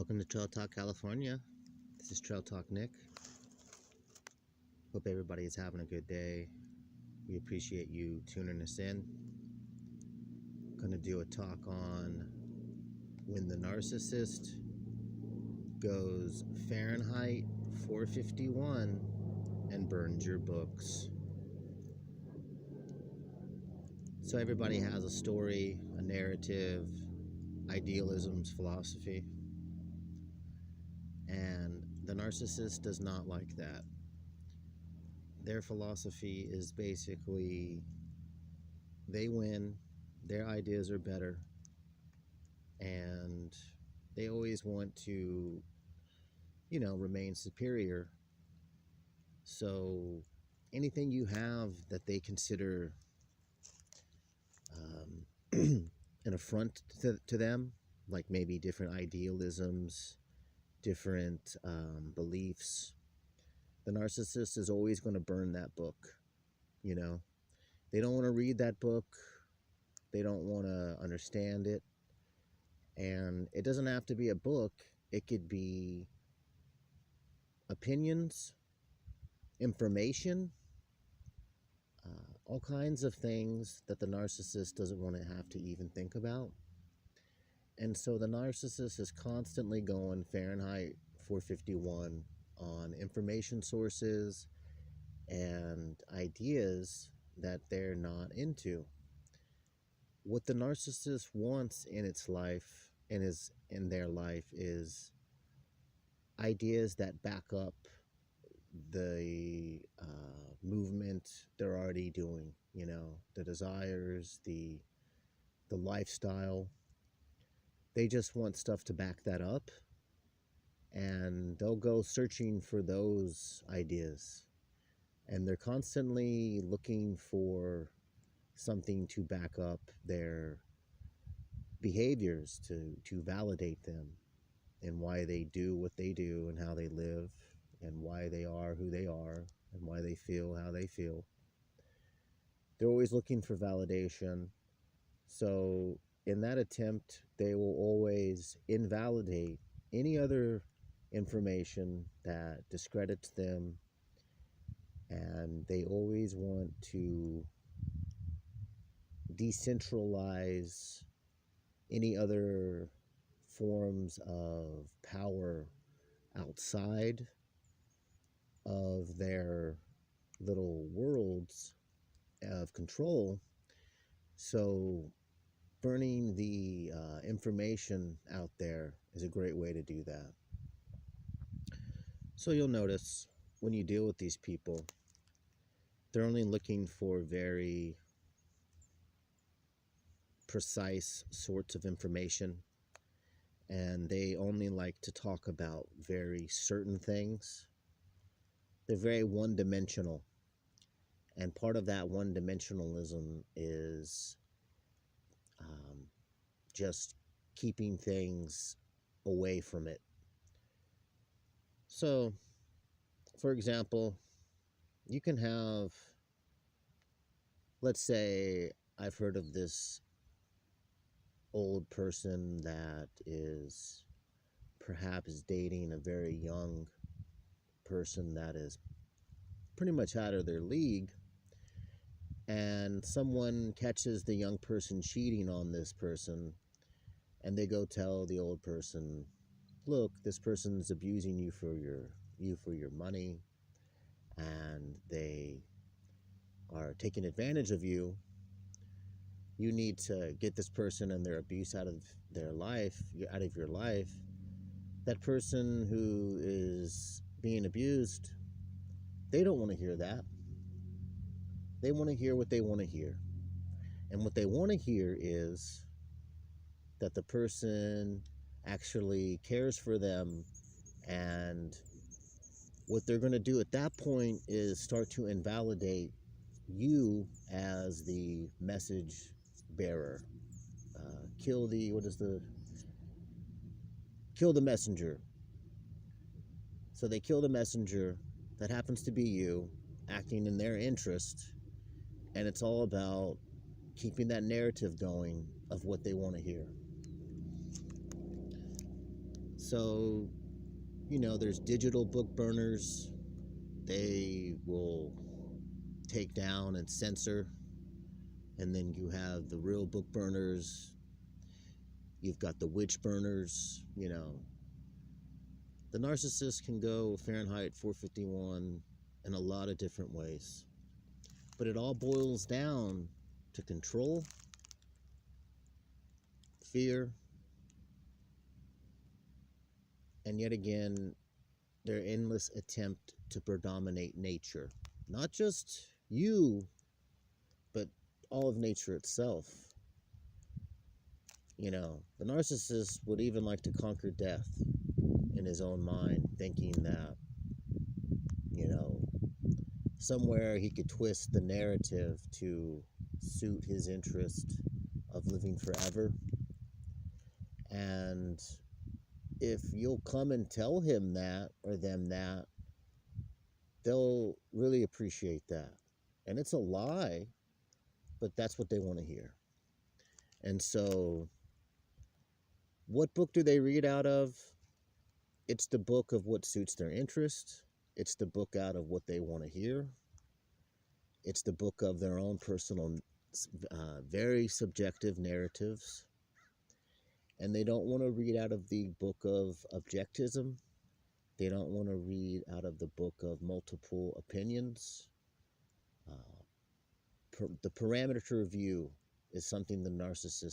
Welcome to Trail Talk, California. This is Trail Talk Nick. Hope everybody is having a good day. We appreciate you tuning us in. Going to do a talk on when the narcissist goes Fahrenheit 451 and burns your books. So everybody has a story, a narrative, idealisms, philosophy. And the narcissist does not like that. Their philosophy is basically they win, their ideas are better, and they always want to, remain superior. So anything you have that they consider an affront to them, like maybe different idealisms, different beliefs, the narcissist is always going to burn that book. They don't want to read that book. They don't want to understand it. And it doesn't have to be a book. It could be opinions, information, all kinds of things that the narcissist doesn't want to have to even think about. And so the narcissist is constantly going Fahrenheit 451 on information sources and ideas that they're not into. What the narcissist wants in its life and is in their life is ideas that back up the movement they're already doing, the desires, the lifestyle. They just want stuff to back that up, and they'll go searching for those ideas. And they're constantly looking for something to back up their behaviors, to validate them and why they do what they do and how they live and why they are who they are and why they feel how they feel. They're always looking for validation. So in that attempt, they will always invalidate any other information that discredits them, and they always want to decentralize any other forms of power outside of their little worlds of control. So burning the information out there is a great way to do that. So you'll notice when you deal with these people, they're only looking for very precise sorts of information, and they only like to talk about very certain things. They're very one-dimensional, and part of that one-dimensionalism is just keeping things away from it. So, for example, you can have, let's say, I've heard of this old person that is perhaps dating a very young person that is pretty much out of their league, and someone catches the young person cheating on this person, and they go tell the old person, look, this person's abusing you for your money, and they are taking advantage of you. You need to get this person and their abuse out of their life, out of your life. That person who is being abused, they don't want to hear that. They want to hear what they want to hear. And what they want to hear is that the person actually cares for them, and what they're going to do at that point is start to invalidate you as the message bearer. Kill the messenger. So they kill the messenger that happens to be you, acting in their interest, and it's all about keeping that narrative going of what they want to hear. So, there's digital book burners. They will take down and censor. And then you have the real book burners. You've got the witch burners. The narcissist can go Fahrenheit 451 in a lot of different ways. But it all boils down to control, fear, and yet again, their endless attempt to predominate nature. Not just you, but all of nature itself. The narcissist would even like to conquer death in his own mind, thinking that, somewhere he could twist the narrative to suit his interest of living forever. And if you'll come and tell him that or them that, they'll really appreciate that. And it's a lie, but that's what they want to hear. And so, what book do they read out of? It's the book of what suits their interest. It's the book out of what they want to hear. It's the book of their own personal, very subjective narratives. And they don't want to read out of the book of objectivism. They don't want to read out of the book of multiple opinions. The parameter view is something the narcissist